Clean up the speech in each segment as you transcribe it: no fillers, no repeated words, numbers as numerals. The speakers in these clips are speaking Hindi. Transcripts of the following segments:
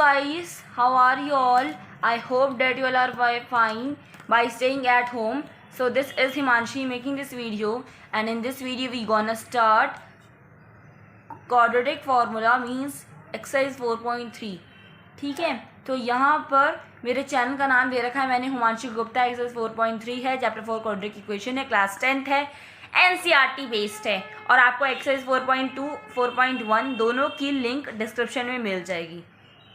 guys, how are you all? I hope that you all are fine by staying at home. So this is Himanshi making this video, and in this video we gonna start quadratic formula means exercise 4.3. ठीक है, तो यहाँ पर मेरे चैनल का नाम दे रखा है मैंने हिमांशी गुप्ता। एक्सरसाइज 4.3 है, चैप्टर 4 क्वाड्रेटिक इक्वेशन है, क्लास 10th है, एनसीईआरटी बेस्ड है। और आपको एक्सरसाइज 4.2 4.1 दोनों की लिंक डिस्क्रिप्शन में मिल जाएगी।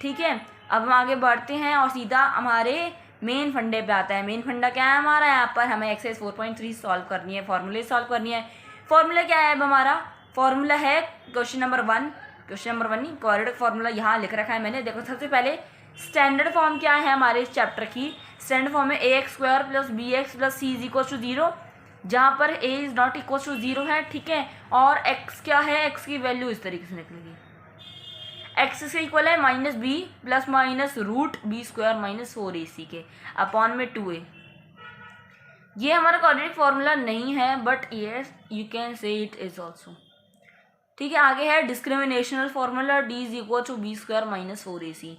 ठीक है, अब हम आगे बढ़ते हैं और सीधा हमारे मेन फंडे पे आता है। मेन फंडा क्या है हमारा? यहाँ पर हमें एक्सरसाइज 4.3 सॉल्व करनी है, फॉर्मूले सॉल्व करनी है। फॉर्मूला क्या है? अब हमारा फॉर्मूला है क्वेश्चन नंबर 1 नहीं, क्वाड्रेटिक फॉर्मूला यहाँ लिख रखा है मैंने। देखो, सबसे पहले स्टैंडर्ड फॉर्म क्या है हमारे इस चैप्टर की? स्टैंडर्ड फॉर्म है ax² + bx + c = 0, जहाँ पर a is not equal to 0 है। ठीक है, और x क्या है? x की वैल्यू इस तरीके से निकलेगी, x से इक्वल है -b ± √b² - 4ac के अपॉन में 2a। ये हमारा क्वाड्रेटिक फॉर्मूला नहीं है, but yes you can say it is also. ठीक है, आगे है डिस्क्रिमिनेशनल फॉर्मूला, d = b² - 4ac।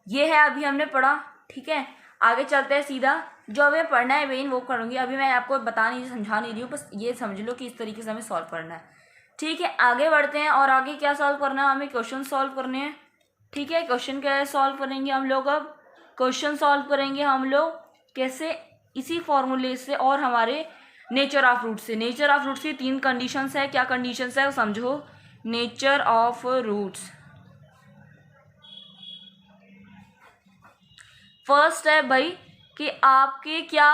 ये है, अभी हमने पढ़ा। ठीक है, आगे चलते हैं सीधा। जो हमें पढ़ना है वेन वो करूँगी, अभी मैं आपको बता नहीं समझा नहीं रही हूँ, बस ये समझ लो कि इस तरीके से हमें सॉल्व करना है। ठीक है, आगे बढ़ते हैं। और आगे क्या सॉल्व करना है? हमें क्वेश्चन सॉल्व करने हैं। ठीक है, क्वेश्चन क्या सॉल्व करेंगे हम लोग? अब क्वेश्चन सॉल्व करेंगे हम लोग कैसे? इसी फॉर्मूले से और हमारे नेचर ऑफ रूट्स से। नेचर ऑफ रूट्स की 3 कंडीशंस है। क्या कंडीशंस है वो समझो। नेचर ऑफ रूट्स, फर्स्ट है भाई कि आपके क्या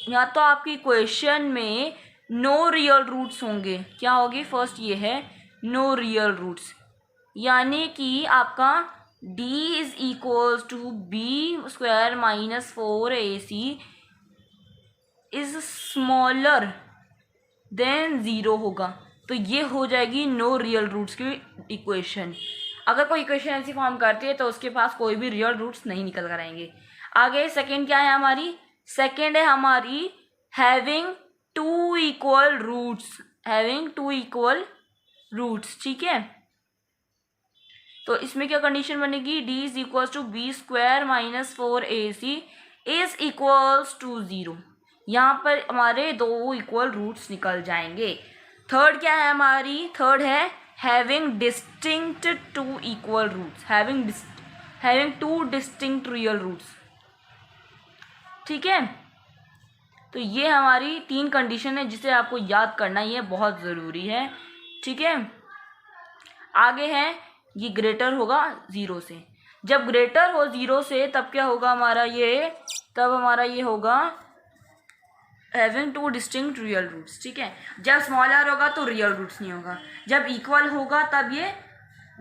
या तो आपकी इक्वेशन में नो रियल रूट्स होंगे। क्या होगी? फर्स्ट ये है नो रियल रूट्स, यानी कि आपका d = b² - 4ac is smaller than 0 होगा। तो ये हो जाएगी नो रियल रूट्स की इक्वेशन। अगर कोई इक्वेशन ऐसी फॉर्म करती है तो उसके पास कोई भी रियल रूट्स नहीं निकल कर आएंगे। आगे सेकंड क्या है हमारी? सेकंड है हमारी हैविंग 2 इक्वल रूट्स। ठीक है, तो इसमें क्या कंडीशन बनेगी? d = b² - 4ac is equals to 0। यहाँ पर हमारे 2 इक्वल रूट्स निकल जाएंगे। थर्ड क्या है हमारी? थर्ड है having distinct 2 equal roots, having 2 distinct real roots. ठीक है, तो ये हमारी 3 कंडीशन है जिसे आपको याद करना, ये बहुत ज़रूरी है। ठीक है, आगे है ये ग्रेटर होगा 0 से। जब ग्रेटर हो 0 से तब क्या होगा हमारा? तब हमारा ये होगा हैविंग 2 डिस्टिंक्ट रियल रूट्स। ठीक है, जब स्मॉलर होगा तो रियल रूट्स नहीं होगा, जब इक्वल होगा तब ये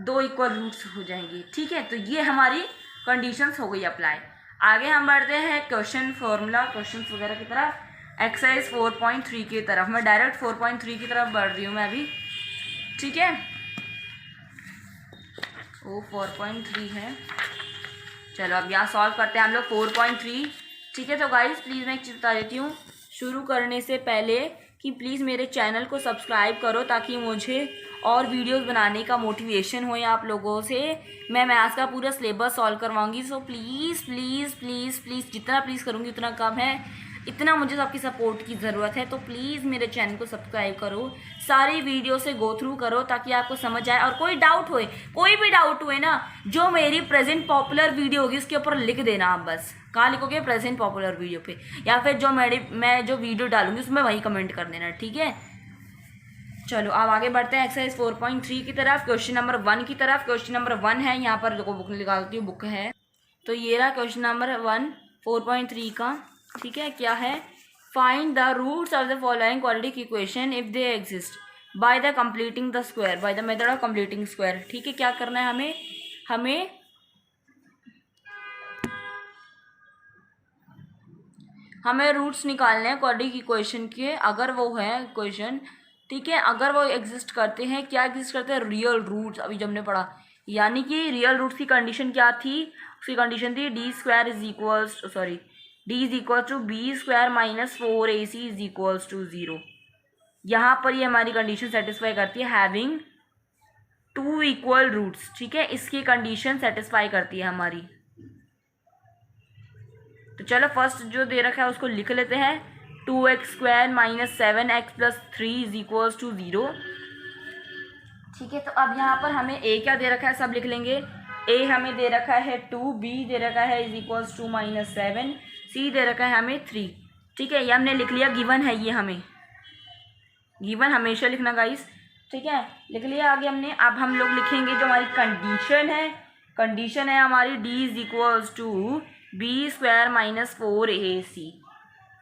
2 इक्वल रूट्स हो जाएंगे। ठीक है, तो ये हमारी कंडीशंस हो गई अप्लाई। आगे हम बढ़ते हैं क्वेश्चन फॉर्मूला, क्वेश्चन वगैरह की तरफ, एक्सरसाइज 4.3 की तरफ। मैं डायरेक्ट 4.3 की तरफ बढ़ रही हूँ मैं अभी। ठीक है, वो 4.3 है। चलो अब यहाँ सॉल्व करते हैं हम लोग 4.3। ठीक है, तो गाइस प्लीज़ मैं एक चीज़ बता देती हूँ शुरू करने से पहले कि प्लीज़ मेरे चैनल को सब्सक्राइब करो ताकि मुझे और वीडियोस बनाने का मोटिवेशन हो आप लोगों से। मैं मैथ्स का पूरा सिलेबस सॉल्व करवाऊंगी, so please please please please जितना प्लीज़ करूँगी उतना कम है। इतना मुझे सबकी सपोर्ट की ज़रूरत है, तो प्लीज़ मेरे चैनल को सब्सक्राइब करो, सारी वीडियो से गो थ्रू करो ताकि आपको समझ आए। और कोई भी डाउट हुए ना, जो मेरी प्रेजेंट पॉपुलर वीडियो होगी उसके ऊपर लिख देना आप। बस कहाँ लिखोगे? प्रेजेंट पॉपुलर वीडियो पे, या फिर जो मैं जो वीडियो डालूंगी उसमें वही कमेंट कर देना। ठीक है, चलो अब आगे बढ़ते हैं एक्सरसाइज 4.3 की तरफ, क्वेश्चन नंबर 1 की तरफ। क्वेश्चन नंबर 1 है, यहाँ पर देखो बुक निकालती हूँ, बुक है तो ये रहा क्वेश्चन नंबर 1 4.3 का। ठीक है, क्या है? Find the roots of the following quadratic equation if they exist by the completing the square, by the method of completing square. ठीक है, क्या करना है हमें रूट्स निकालने हैं क्वाड्रेटिक इक्वेशन के, अगर वो है इक्वेशन। ठीक है, अगर वो एग्जिस्ट करते हैं, क्या एग्जिस्ट करते हैं? Real roots. अभी जब हमने पढ़ा, यानी कि रियल रूट्स की कंडीशन क्या थी? उसकी कंडीशन थी d = b² - 4ac = 0। यहाँ पर ये हमारी कंडीशन सेटिस्फाई करती है हैविंग 2 इक्वल रूट्स, ठीक है, इसकी कंडीशन सेटिस्फाई करती है हमारी। तो चलो फर्स्ट जो दे रखा है उसको लिख लेते हैं, 2x² - 7x + 3 = 0। ठीक है, तो अब यहाँ पर हमें a क्या दे रखा है सब लिख लेंगे। a हमें दे रखा है 2, b दे रखा है = -7, c दे रखा है हमें 3। ठीक है, ये हमने लिख लिया, गिवन है ये, हमें गिवन हमेशा लिखना गाइस। ठीक है, लिख लिया आगे हमने। अब हम लोग लिखेंगे जो हमारी कंडीशन है हमारी, d = b² - 4ac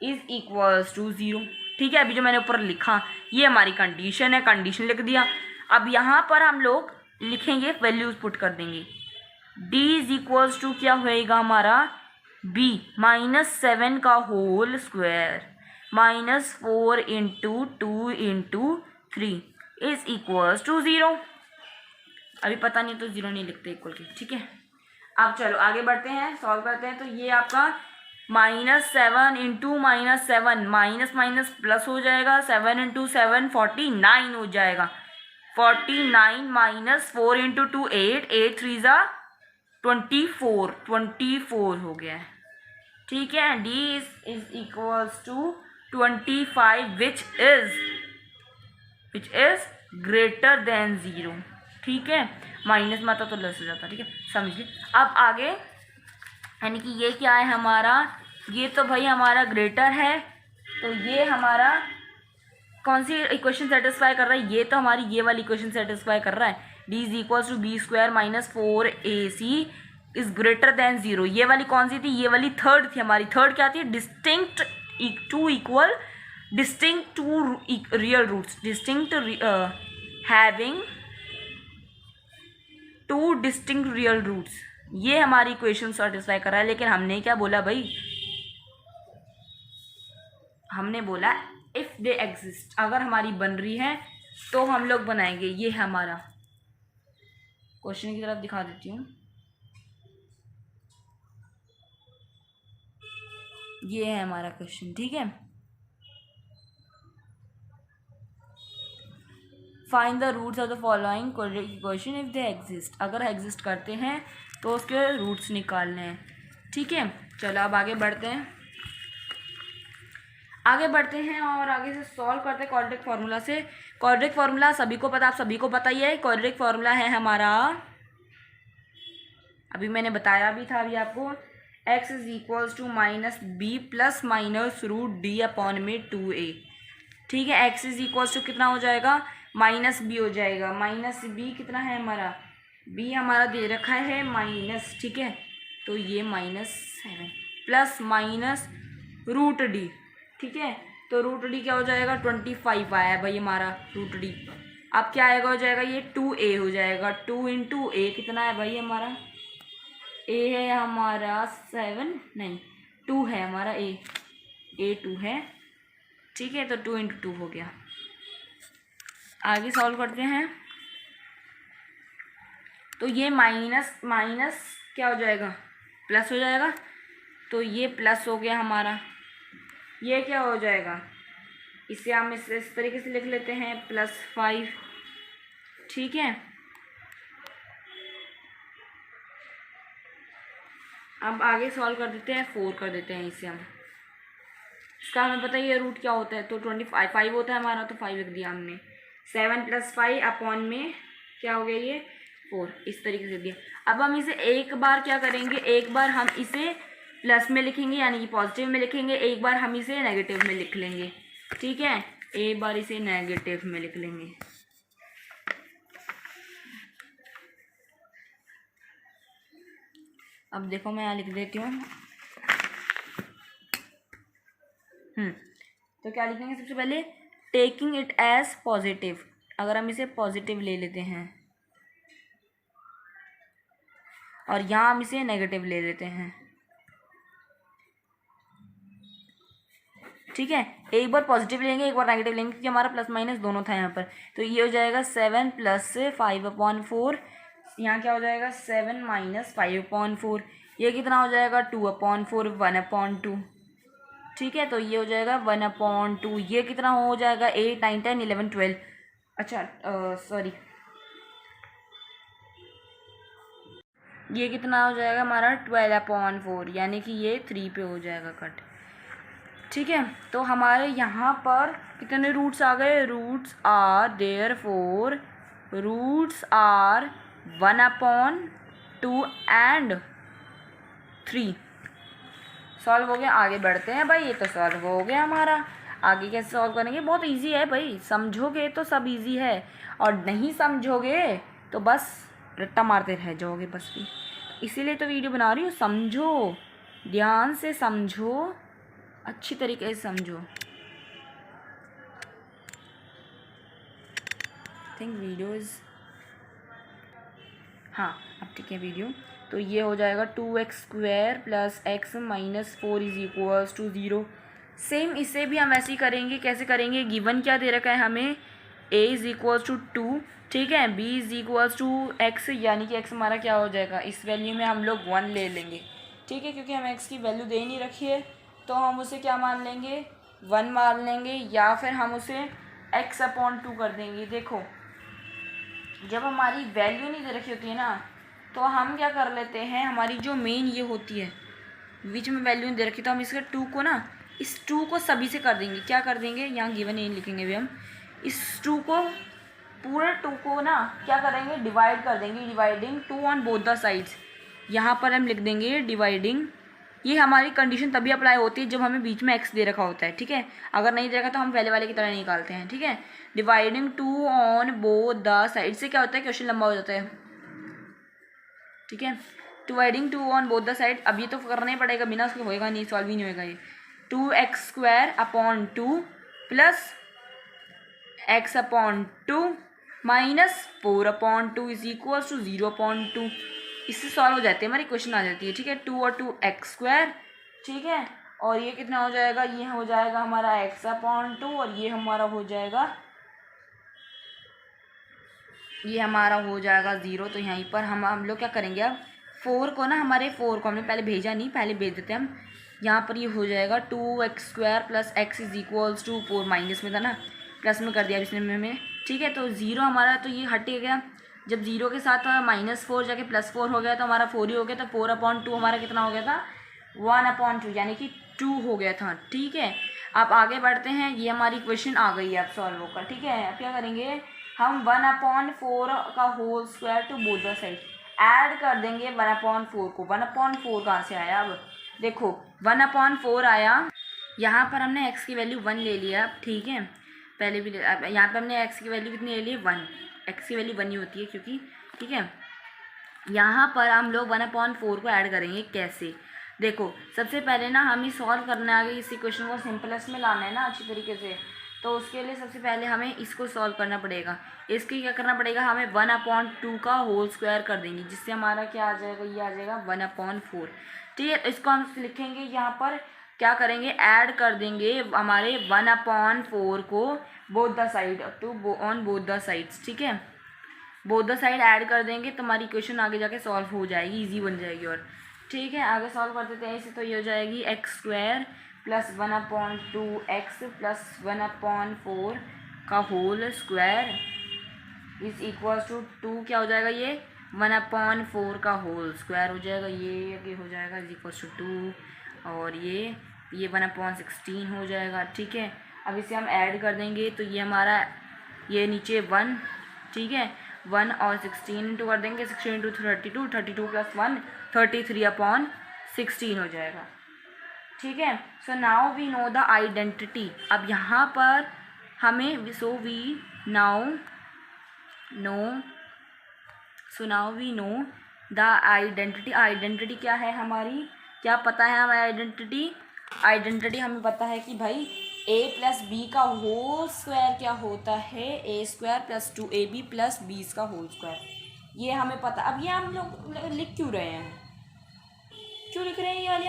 = 0। ठीक है, अभी जो मैंने ऊपर लिखा ये हमारी कंडीशन है, कंडीशन लिख दिया। अब यहाँ पर हम लोग लिखेंगे, वैल्यूज पुट कर देंगे। d क्या होएगा हमारा, b -7 का होल स्क्वायर -4 × 2 × 3 = 0। अभी पता नहीं तो 0 नहीं लिखते इक्वल के। ठीक है, अब चलो आगे बढ़ते हैं, सॉल्व करते हैं। तो ये आपका -7 × -7 माइनस माइनस प्लस हो जाएगा, 7 × 7 49 हो जाएगा, 49 - 4 × 2 8, 8 3 ज़ा 24 हो गया है। ठीक है, d = 25 which is greater than 0। ठीक है, माइनस में आता तो लेस हो जाता। ठीक है, समझिए। अब आगे यानी कि ये क्या है हमारा, ये तो भाई हमारा ग्रेटर है, तो ये हमारा कौन सी इक्वेशन सेटिस्फाई कर रहा है, ये तो हमारी ये वाली इक्वेशन सेटिस्फाई कर रहा है। d = b² - 4ac is greater than 0। ये वाली कौन सी थी, ये वाली थर्ड थी हमारी। थर्ड क्या थी, distinct two real roots, having 2 distinct real roots. ये हमारी इक्वेशन सेटिस्फाई कर रहा है। लेकिन हमने क्या बोला भाई, हमने बोला इफ दे एग्जिस्ट, अगर हमारी बन रही है तो हम लोग बनाएंगे। ये है हमारा क्वेश्चन की तरफ दिखा देती हूँ, ये है हमारा क्वेश्चन। ठीक है, find the roots of the following quadratic equation if they exist, अगर एग्जिस्ट करते हैं तो उसके रूट्स निकालने हैं। ठीक है, चलो अब आगे बढ़ते हैं, और आगे से सॉल्व करते हैं क्वाड्रेटिक फार्मूला से। क्वाड्रेटिक फार्मूला सभी को पता, आप सभी को पता ही है। क्वाड्रेटिक फार्मूला है हमारा, अभी मैंने बताया भी था अभी आपको, x = -b ± √d/2a। ठीक है, x = कितना हो जाएगा, -b हो जाएगा। -b कितना है हमारा, b हमारा दे रखा है माइनस। ठीक है, तो ये -7 प्लस माइनस √d। ठीक है, तो √d क्या हो जाएगा, 25 आया है भाई हमारा √d। अब क्या आएगा, हो जाएगा ये 2a हो जाएगा, 2 × a कितना है भाई हमारा, a है हमारा 7 नहीं 2 है हमारा, a 2 है। ठीक है, तो 2 × 2 हो गया। आगे सॉल्व करते हैं, तो ये माइनस माइनस क्या हो जाएगा, प्लस हो जाएगा, तो ये प्लस हो गया हमारा। ये क्या हो जाएगा, इसे हम इस तरीके से लिख लेते हैं, +5। ठीक है, अब आगे सॉल्व कर देते हैं, 4 कर देते हैं इसे हम। इसका हमें पता ही है रूट क्या होता है, तो 5 होता है हमारा, तो 5 लिख दिया हमने। 7 + 5 अपॉन में क्या हो गया, ये 4, इस तरीके से दिया। अब हम इसे एक बार क्या करेंगे, एक बार हम इसे प्लस में लिखेंगे यानी कि पॉजिटिव में लिखेंगे, एक बार हम इसे नेगेटिव में लिख लेंगे। ठीक है, एक बार इसे नेगेटिव में लिख लेंगे। अब देखो मैं यहाँ लिख देती हूँ। तो क्या लिखेंगे, सबसे पहले टेकिंग इट एज पॉजिटिव, अगर हम इसे पॉजिटिव ले लेते हैं और यहाँ हम इसे नेगेटिव ले लेते हैं। ठीक है, एक बार पॉजिटिव लेंगे, एक बार नेगेटिव लेंगे, क्योंकि हमारा प्लस माइनस दोनों था यहाँ पर। तो ये हो जाएगा 7 + 5/4, यहाँ क्या हो जाएगा 7 - 5/4, ये कितना हो जाएगा 2/4, 1/2। ठीक है, तो ये हो जाएगा 1/2, ये कितना हो जाएगा 8 9 10 11 12। अच्छा सॉरी ये कितना हो जाएगा हमारा 12/4, यानी कि ये 3 पे हो जाएगा कट। ठीक है, तो हमारे यहाँ पर कितने रूट्स आ गए? Roots are therefore roots are 1/2 and 3। Solve हो गया। आगे बढ़ते हैं भाई। ये तो सॉल्व हो गया हमारा। आगे कैसे सॉल्व करेंगे? बहुत इजी है भाई, समझोगे तो सब इजी है, और नहीं समझोगे तो बस रट्टा मारते रह जाओगे बस भी। इसीलिए तो वीडियो बना रही हूँ, समझो, ध्यान से समझो, अच्छी तरीके से समझो। थिंक वीडियो इज़, हाँ अब ठीक है वीडियो। तो ये हो जाएगा 2x² + x - 4 = 0। सेम इसे भी हम ऐसे ही करेंगे। कैसे करेंगे? गिवन क्या दे रखा है हमें? a = 2, ठीक है, b = x, यानी कि x हमारा क्या हो जाएगा? इस वैल्यू में हम लोग 1 ले लेंगे, ठीक है, क्योंकि हमें x की वैल्यू दे नहीं रखी है, तो हम उसे क्या मान लेंगे? 1 मान लेंगे, या फिर हम उसे x/2 कर देंगे। देखो, जब हमारी वैल्यू नहीं दे रखी होती है ना, तो हम क्या कर लेते हैं, हमारी जो मेन ये होती है बीच में वैल्यू नहीं दे रखी, तो हम इसके 2 को ना, इस 2 को सभी से कर देंगे। क्या कर देंगे? यहाँ गिवन नहीं लिखेंगे अभी हम। इस 2 को, पूरे 2 को ना क्या करेंगे? डिवाइड कर देंगे। Dividing 2 on both the sides. यहाँ पर हम लिख देंगे डिवाइडिंग। ये हमारी कंडीशन तभी अप्लाई होती है जब हमें बीच में x दे रखा होता है, ठीक है। अगर नहीं दे रखा तो हम पहले वाले की तरह निकालते हैं, ठीक है। Dividing 2 on both the side से क्या होता है? क्वेश्चन लंबा हो जाता है, ठीक है। Dividing 2 on both the side, अब ये तो करना ही पड़ेगा, बिना उसके होएगा नहीं, सॉल्व ही नहीं होएगा ये। 2x² + x/2 - 4/2 = 0/2। इससे सॉल्व हो जाते हैं, हमारी क्वेश्चन आ जाती है, ठीक है। 2 और 2 x², ठीक है, और ये कितना हो जाएगा? ये हो जाएगा हमारा x/2, और ये हमारा हो जाएगा, ये हमारा हो जाएगा 0। तो यहीं पर हम लोग क्या करेंगे? अब 4 को ना, हमारे 4 को हमने पहले भेजा नहीं, पहले भेज देते हैं हम। यहाँ पर ये हो जाएगा 2x² + x = 4, माइनस में था ना, प्लस में कर दिया इसने में, ठीक है। तो 0 हमारा, तो ये हट गया। जब 0 के साथ -4 जाके +4 हो गया तो हमारा 4 ही हो गया। तो 4/2 हमारा कितना हो गया था? 1/2, यानी कि 2 हो गया था, ठीक है। अब आगे बढ़ते हैं। ये हमारी क्वेश्चन आ गई है अब सॉल्व होकर, ठीक है। अब क्या करेंगे हम? 1/4 का whole square to both the side add कर देंगे 1/4 को। 1/4 कहाँ से आया? अब देखो 1/4 आया, यहाँ पर हमने x की वैल्यू 1 ले लिया, ठीक है। पहले भी यहाँ पर हमने x की वैल्यू कितनी ले ली? 1। x की वैल्यू 1 ही होती है क्योंकि, ठीक है। यहाँ पर हम लोग 1/4 को ऐड करेंगे। कैसे? देखो, सबसे पहले ना हमें सॉल्व करना है, आगे इसी क्वेश्चन को सिंपलेस्ट में लाना है ना अच्छी तरीके से, तो उसके लिए सबसे पहले हमें इसको सॉल्व करना पड़ेगा। इसके क्या करना पड़ेगा? हमें 1/2 का होल स्क्वायर कर देंगे, जिससे हमारा क्या आ जाएगा? ये आ जाएगा 1/4, ठीक है। इसको हम लिखेंगे, यहाँ पर क्या करेंगे? ऐड कर देंगे हमारे 1/4 को both the side to on both the sides, ठीक है। बोथ द साइड ऐड कर देंगे तो हमारी इक्वेशन आगे जाके सॉल्व हो जाएगी, इजी बन जाएगी। और ठीक है, आगे सॉल्व कर देते हैं इसे। तो ये हो जाएगी x² + 1/2x + 1/4 का होल स्क्वायर = 2। क्या हो जाएगा? ये 1/4 का होल स्क्वायर हो जाएगा, ये हो जाएगा = 2, और ये 1/16 हो जाएगा, ठीक है। अब इसे हम ऐड कर देंगे तो ये हमारा, ये नीचे 1, ठीक है, 1 और 16 इंटू कर देंगे, 16 × 32, 32 + 1 33/16 हो जाएगा, ठीक है। So now we know the identity. अब यहाँ पर हमें now we know the identity. Identity क्या है हमारी? क्या पता है हमें आइडेंटिटी हमें पता है कि भाई a + b का होल स्क्वायर क्या होता है? a² + 2ab + b का होल स्क्वायर, ये हमें पता। अब ये हम लोग लिख क्यों रहे हैं? क्यों लिख रहे हैं ये वाली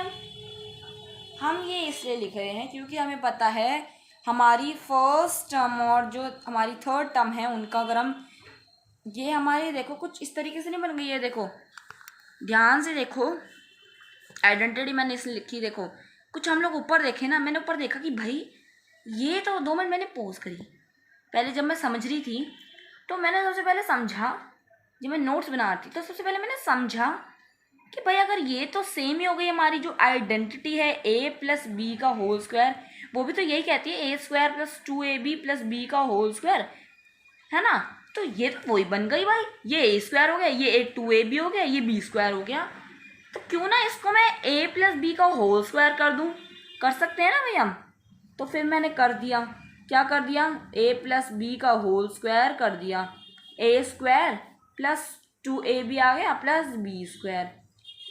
हम ये इसलिए लिख रहे हैं क्योंकि हमें पता है हमारी फर्स्ट टर्म और जो हमारी थर्ड टर्म है उनका, अगर हम, ये हमारे देखो कुछ इस तरीके से नहीं बन गई है, देखो ध्यान से देखो, आइडेंटिटी मैंने इसलिए लिखी, देखो कुछ हम लोग ऊपर देखे ना, मैंने ऊपर देखा कि भाई ये तो 2 मिनट मैंने पॉज करी। पहले जब मैं समझ रही थी तो मैंने सबसे पहले समझा, जब मैं नोट्स बना रही थी तो सबसे पहले मैंने समझा कि भाई अगर ये तो सेम ही हो गई हमारी जो आइडेंटिटी है ए प्लस बी का होल स्क्वायर, वो भी तो यही कहती है A square plus 2ab plus B का होल स्क्वायर, है ना। तो ये तो वही बन गई भाई, ये ए स्क्वायर हो गया, ये 2ab हो गया, ये बी स्क्वायर हो गया। तो क्यों ना इसको मैं ए प्लस बी का होल स्क्वायर कर दूं, कर सकते हैं ना भाई हम। तो फिर मैंने कर दिया, क्या कर दिया, ए प्लस बी का होल स्क्वायर कर दिया, ए स्क्वायर प्लस 2ab आ गया प्लस बी स्क्वायर।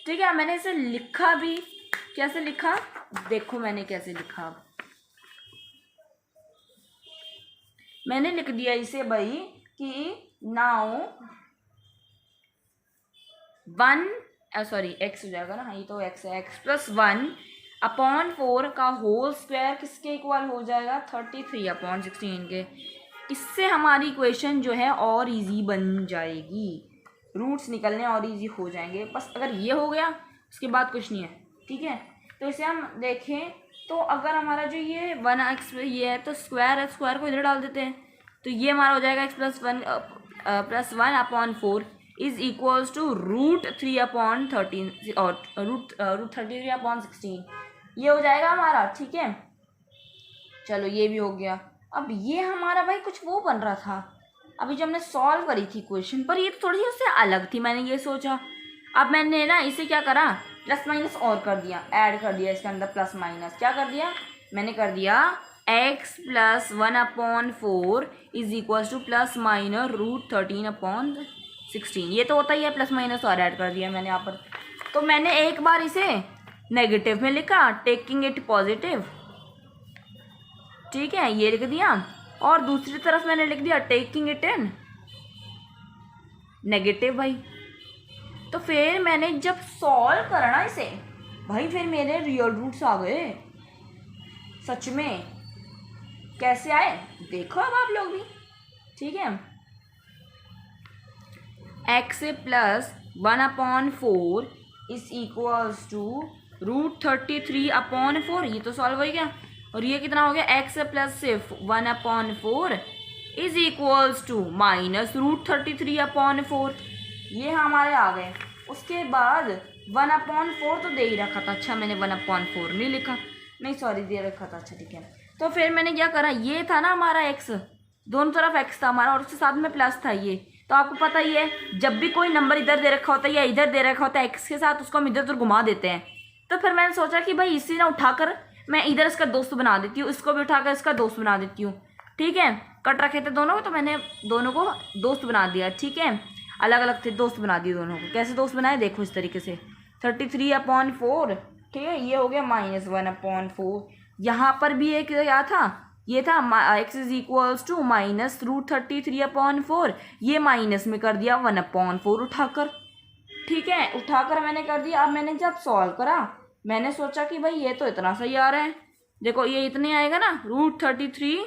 ठीक है, मैंने इसे लिखा भी, कैसे लिखा देखो मैंने कैसे लिखा, मैंने लिख दिया इसे भाई कि नाउ 1 सॉरी एक्स हो जाएगा ना, ये तो एक्स है, एक्स प्लस 1/4 का होल स्क्वायर किसके इक्वल हो जाएगा, 33/16 के। इससे हमारी इक्वेशन जो है और इजी बन जाएगी, रूट्स निकलने और इजी हो जाएंगे। बस अगर ये हो गया उसके बाद कुछ नहीं है। ठीक है, तो इसे हम देखें तो अगर हमारा जो ये 1x ये है तो स्क्वायर है, स्क्वायर को इधर डाल देते हैं, तो ये हमारा हो जाएगा x+1/4 इज इक्वल्स टू √3/13 और √33/16 ये हो जाएगा हमारा। ठीक है, चलो ये भी हो गया। अब ये हमारा भाई कुछ वो बन रहा था अभी जो हमने सॉल्व करी थी क्वेश्चन, पर ये तो थोड़ी सी उससे अलग थी। मैंने ये सोचा, अब मैंने ना इसे क्या करा, प्लस माइनस और कर दिया, ऐड कर दिया इसके अंदर प्लस माइनस। क्या कर दिया मैंने, कर दिया x+1/4 is equals two plus minus √13/16। ये तो होता ही है, प्लस माइनस और ऐड कर दिया मैंने यहाँ पर। तो मैंने एक बार इसे नेगेटिव में लिखा, टेकिंग इट पॉजिटिव, ठीक है, ये लिख दिया, और दूसरी तरफ मैंने लिख दिया टेकिंग इट इन नेगेटिव भाई। तो फिर मैंने जब सॉल्व करा ना इसे भाई, फिर मेरे रियल रूट्स आ गए सच में। कैसे आए देखो अब आप लोग भी। ठीक है, x+1/4 इज इक्वल्स टू √33/4, ये तो सॉल्व हो गया। और ये कितना हो गया, x+1/4 is equals to minus √33/4, ये हमारे आ गए। उसके बाद 1/4 तो दे ही रखा था, अच्छा मैंने 1/4 नहीं लिखा, नहीं सॉरी दे रखा था, अच्छा ठीक है। तो फिर मैंने क्या करा, ये था ना हमारा x, दोनों तरफ x था हमारा और उसके साथ में प्लस था ये। तो आपको पता ही है जब भी कोई नंबर इधर दे रखा होता है या इधर दे रखा होता है x के साथ, उसको हम इधर उधर घुमा देते हैं। तो फिर मैंने सोचा कि भाई इसी ना उठाकर मैं इधर इसका दोस्त बना देती हूँ, इसको भी उठाकर इसका दोस्त बना देती हूँ। ठीक है, कट रखे थे दोनों, तो मैंने दोनों को दोस्त बना दिया। ठीक है, अलग अलग थे, दोस्त बना दिए दोनों को। कैसे दोस्त बनाए देखो इस तरीके से, 33/4, ठीक है, ये हो गया -1/4। यहाँ पर भी एक क्या था, ये था x is equals to minus √33/4, ये माइनस में कर दिया 1/4 उठाकर। ठीक है, उठाकर मैंने कर दिया। अब मैंने जब सॉल्व करा मैंने सोचा कि भाई ये तो इतना सही आ रहा है, देखो ये इतने आएगा ना, √33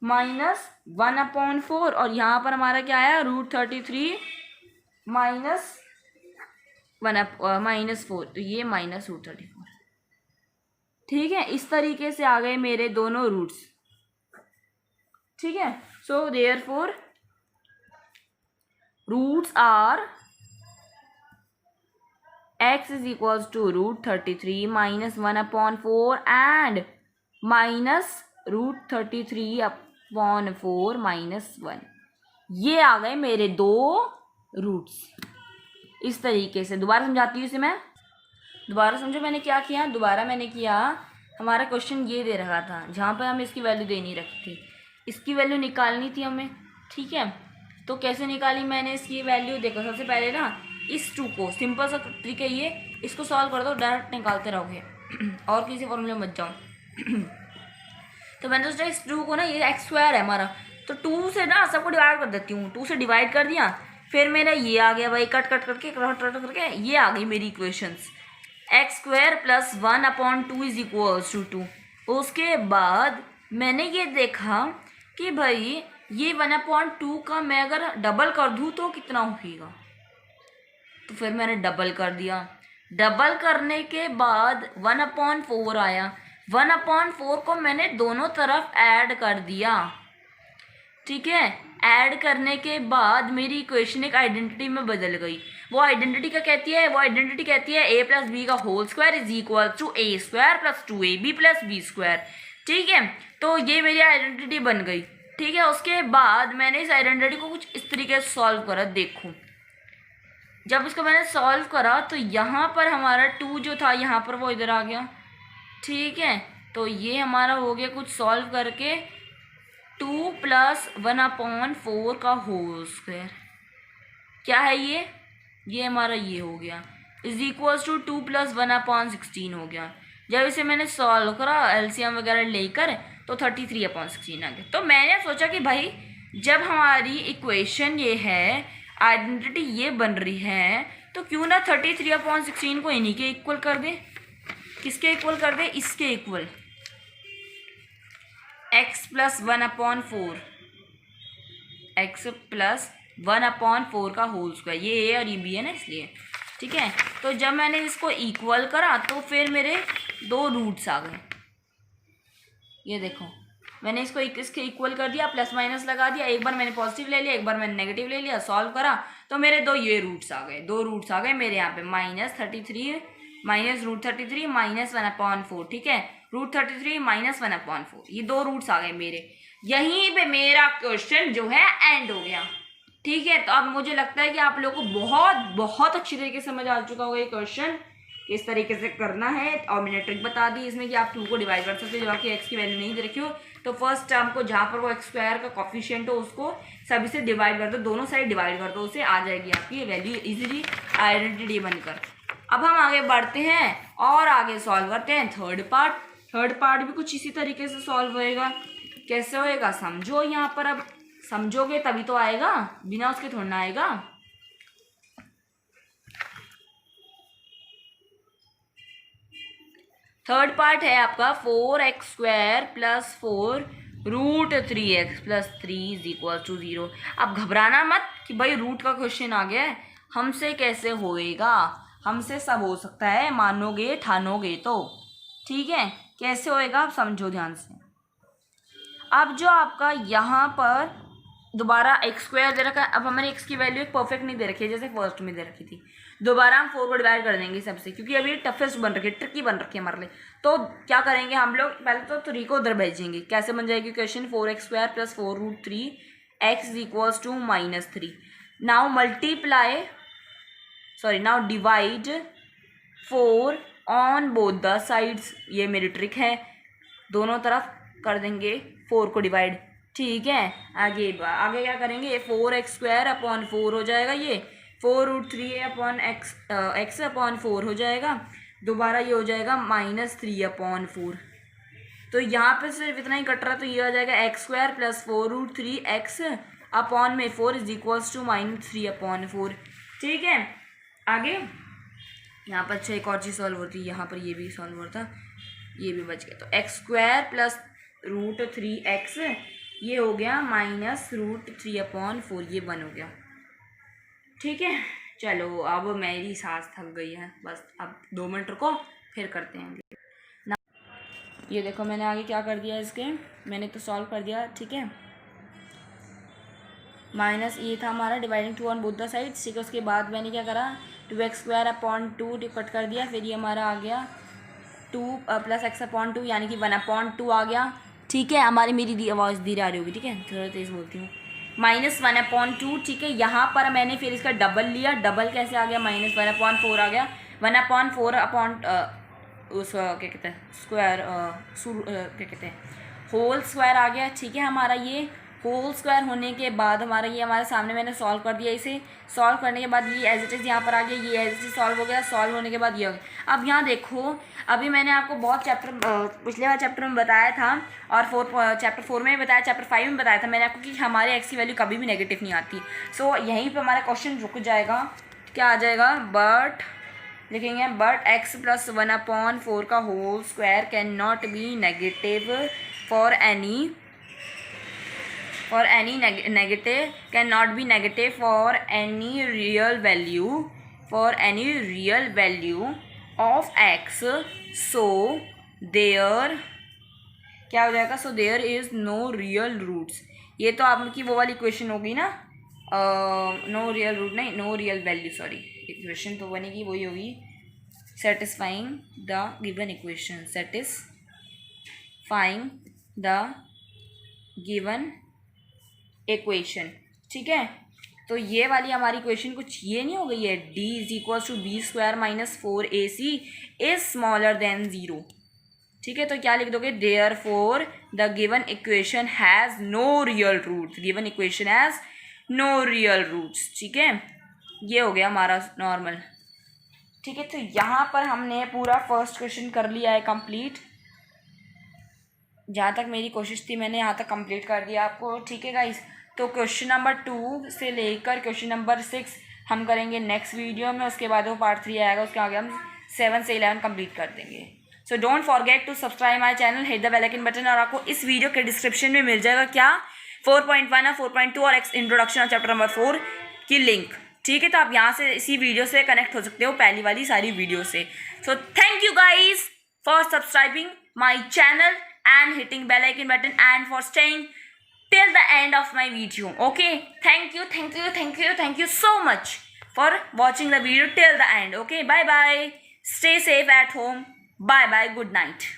माइनस 1/4, और यहाँ पर हमारा क्या आया, √33 माइनस -4, तो ये माइनस √34। ठीक है, इस तरीके से आ गए मेरे दोनों रूट्स। ठीक है, so therefore roots are x is equals to √33 minus 1/4 and minus √33/4 minus 1। ये आ गए मेरे दो रूट्स। इस तरीके से दोबारा समझाती हूँ इसे मैं, दोबारा समझो मैंने क्या किया। दोबारा मैंने किया, हमारा क्वेश्चन ये दे रखा था जहाँ पर हमें इसकी वैल्यू दे नहीं रखी थी, इसकी वैल्यू निकालनी थी हमें। ठीक है, तो कैसे निकाली मैंने इसकी वैल्यू, देखो सबसे पहले ना इस 2 को, सिंपल सा ट्रिक है ये, इसको सॉल्व कर दो, डायरेक्ट निकालते रहोगे और किसी फॉर्मूले में मत जाओ। तो मैंने सोचा इस 2 को ना, ये x² है हमारा, तो 2 से ना सबको डिवाइड कर देती हूँ, 2 से डिवाइड कर दिया, फिर मेरा ये आ गया भाई, कट करके ये आ गई मेरी equations, x² + 1/2 is equals to 2। उसके बाद मैंने ये देखा कि भाई ये 1/2 का मैं अगर डबल कर दूँ तो कितना होगा, तो फिर मैंने डबल कर दिया। डबल करने के बाद 1/4 आया, 1/4 को मैंने दोनों तरफ ऐड कर दिया। ठीक है, ऐड करने के बाद मेरी इक्वेशन एक आइडेंटिटी में बदल गई। वो आइडेंटिटी क्या कहती है? वो आइडेंटिटी कहती है a प्लस बी का whole square is equal to a square plus 2ab plus B square. ठीक है, तो ये मेरी आइडेंटिटी बन गई। ठीक है, उसके बाद मैंने इस आइडेंटिटी को कुछ इस तरीके से सॉल्व करा। देखो, जब उसको मैंने सॉल्व करा तो यहाँ पर हमारा 2 जो था यहाँ पर वो इधर आ गया। ठीक है, तो ये हमारा हो गया कुछ सॉल्व करके 2 प्लस 1/4 का होल स्क्वायर। क्या है ये हमारा ये हो गया इज इक्वल्स टू 2 प्लस 1/16 हो गया। जब इसे मैंने सॉल्व करा एलसीएम वगैरह लेकर तो 33/16 आ गया। तो मैंने सोचा कि भाई जब हमारी इक्वेशन ये है, आइडेंटिटी ये बन रही है, तो क्यों ना 33/16 को इन्हीं के इक्वल कर दे। किसके इक्वल कर दे? इसके equal, x plus 1/4, x plus 1/4 का होल स्क्वायर। ये ए और ये बी है ना, इसलिए। ठीक है, तो जब मैंने इसको इक्वल करा तो फिर मेरे 2 रूट्स आ गए। ये देखो, मैंने इसको इसके इक्वल कर दिया, प्लस माइनस लगा दिया। एक बार मैंने पॉजिटिव ले लिया, एक बार मैंने नेगेटिव ले लिया, सॉल्व करा तो मेरे 2 ये रूट्स आ गए। 2 रूट्स आ गए मेरे यहाँ पे, -33 माइनस √33 माइनस 1/4। ठीक है, √33 माइनस 1/4, ये 2 रूट्स आ गए मेरे। यहीं पे मेरा क्वेश्चन जो है एंड हो गया। ठीक है, तो अब मुझे लगता है कि आप लोगों को बहुत बहुत अच्छी तरीके से समझ आ चुका होगा ये क्वेश्चन किस तरीके से करना है। और मैंने ट्रिक बता दी इसमें कि आप 2 को डिवाइड कर सकते हो। जब आपकी एक्स की वैल्यू नहीं दे रखी हो तो फर्स्ट टर्म को जहाँ पर वो एक्स स्क्वायर का कॉफिशिएंट हो उसको सभी से डिवाइड कर दो, दोनों साइड डिवाइड कर दो, उससे आ जाएगी आपकी वैल्यू इजीली आइडेंटिटी बनकर। अब हम आगे बढ़ते हैं और आगे सॉल्व करते हैं थर्ड पार्ट। थर्ड पार्ट भी कुछ इसी तरीके से सॉल्व होएगा। कैसे होएगा समझो, यहाँ पर अब समझोगे तभी तो आएगा, बिना उसके थोड़ा ना आएगा। थर्ड पार्ट है आपका 4x² plus 4 √3x plus 3 is equal to 0। अब घबराना मत कि भाई रूट का क्वेश्चन आ गया है, हमसे कैसे होएगा। हमसे सब हो सकता है, मानोगे ठानोगे तो। ठीक है, कैसे होएगा आप समझो ध्यान से। अब जो आपका यहाँ पर दोबारा x² दे रखा है, अब हमारे x की वैल्यू एक परफेक्ट नहीं दे रखी है जैसे फर्स्ट में दे रखी थी। दोबारा हम 4 को डिवाइड कर देंगे सबसे, क्योंकि अभी टफेस्ट बन रखी है, ट्रिकी बन रखी है हमारे लिए। तो क्या करेंगे हम लोग, पहले तो 3 को उधर भेजेंगे। कैसे बन जाएगी question, 4x² plus 4 √3x is equals to -3। Now multiply, sorry now divide 4 on both the sides. ये मेरी ट्रिक है, दोनों तरफ कर देंगे 4 को डिवाइड। ठीक है, आगे क्या करेंगे, 4x² अपॉन 4 हो जाएगा, ये 4 √3 अपॉन x अपॉन 4 हो जाएगा। दोबारा ये हो जाएगा -3/4। तो यहाँ पे सिर्फ इतना ही कट रहा, तो ये हो जाएगा x² प्लस 4 √3x अपॉन में 4 इज इक्वल्स टू -3/4। ठीक है, आगे यहाँ पर अच्छा एक और चीज़ सॉल्व होती है, यहाँ पर ये भी सॉल्व होता, ये भी बच गया। तो x² प्लस √3x ये हो गया -√3/4, ये 1 हो गया। ठीक है, चलो अब मेरी सांस थक गई है, बस अब 2 मिनट रुको फिर करते हैं ना। ये देखो मैंने आगे क्या कर दिया इसके, मैंने तो सॉल्व कर दिया। ठीक है, माइनस ये था हमारा dividing 2 on both the sides. ठीक है, उसके बाद मैंने क्या करा, 2x² अपॉन 2 कट कर दिया। फिर ये हमारा आ गया 2 प्लस x/2 यानी कि 1/2 आ गया। ठीक है, हमारी मेरी आवाज़ धीरे आ रही होगी। ठीक है, थोड़ा तेज़ बोलती हूँ। -1/2। ठीक है, यहाँ पर मैंने फिर इसका डबल लिया। डबल कैसे आ गया, -1/4 आ गया। 1/4 अपॉन उस क्या कहते हैं स्क्वायर, क्या कहते हैं होल स्क्वायर आ गया। ठीक है, हमारा ये होल स्क्वायर होने के बाद हमारा ये हमारे सामने मैंने सॉल्व कर दिया। इसे सॉल्व करने के बाद ये एज इट इज़ यहाँ पर आ गया, ये एज इट इज़ सॉल्व हो गया। सॉल्व होने के बाद ये हो गया। अब यहाँ देखो, अभी मैंने आपको बहुत पिछले वाले चैप्टर में बताया था और चैप्टर 4 में भी बताया, चैप्टर 5 में बताया था मैंने आपको कि हमारे एक्स की वैल्यू कभी भी नेगेटिव नहीं आती। सो यहीं पर हमारा क्वेश्चन रुक जाएगा। क्या आ जाएगा, बट लिखेंगे बट x प्लस 1/4 का whole square can not be negative for any negative cannot be negative for any real value of x, so there क्या हो जाएगा, so there is no real roots। ये तो आपकी वो वाली क्वेश्चन होगी ना, नो रियल रूट नहीं, no real value, sorry equation तो बनेगी वही होगी satisfying the given equation, satisfying the given equation. ठीक है, तो ये वाली हमारी इक्वेशन कुछ ये नहीं हो गई है, d is equal to B square minus 4ac is smaller than 0। ठीक है, तो क्या लिख दोगे, therefore the given equation has no real roots, given equation has no real roots. ठीक है, ये हो गया हमारा नॉर्मल। ठीक है, तो यहाँ पर हमने पूरा फर्स्ट क्वेश्चन कर लिया है कंप्लीट। जहाँ तक मेरी कोशिश थी मैंने यहाँ तक कंप्लीट कर दिया आपको। ठीक है गाइस, तो क्वेश्चन नंबर 2 से लेकर क्वेश्चन नंबर 6 हम करेंगे नेक्स्ट वीडियो में, उसके बाद वो पार्ट 3 आएगा, उसके आगे हम 7 से 11 कंप्लीट कर देंगे। So don't forget to subscribe my channel, hit the bell icon button, और आपको इस वीडियो के डिस्क्रिप्शन में मिल जाएगा क्या 4.1 और 4.2 और इंट्रोडक्शन और चैप्टर नंबर 4 की लिंक। ठीक है, तो आप यहाँ से इसी वीडियो से कनेक्ट हो सकते हो, पहली वाली सारी वीडियो से। So thank you guys for subscribing my channel and hitting bell icon button and for staying till the end of my video. Okay, thank you so much for watching the video till the end. Okay, bye bye, stay safe at home, bye bye, good night.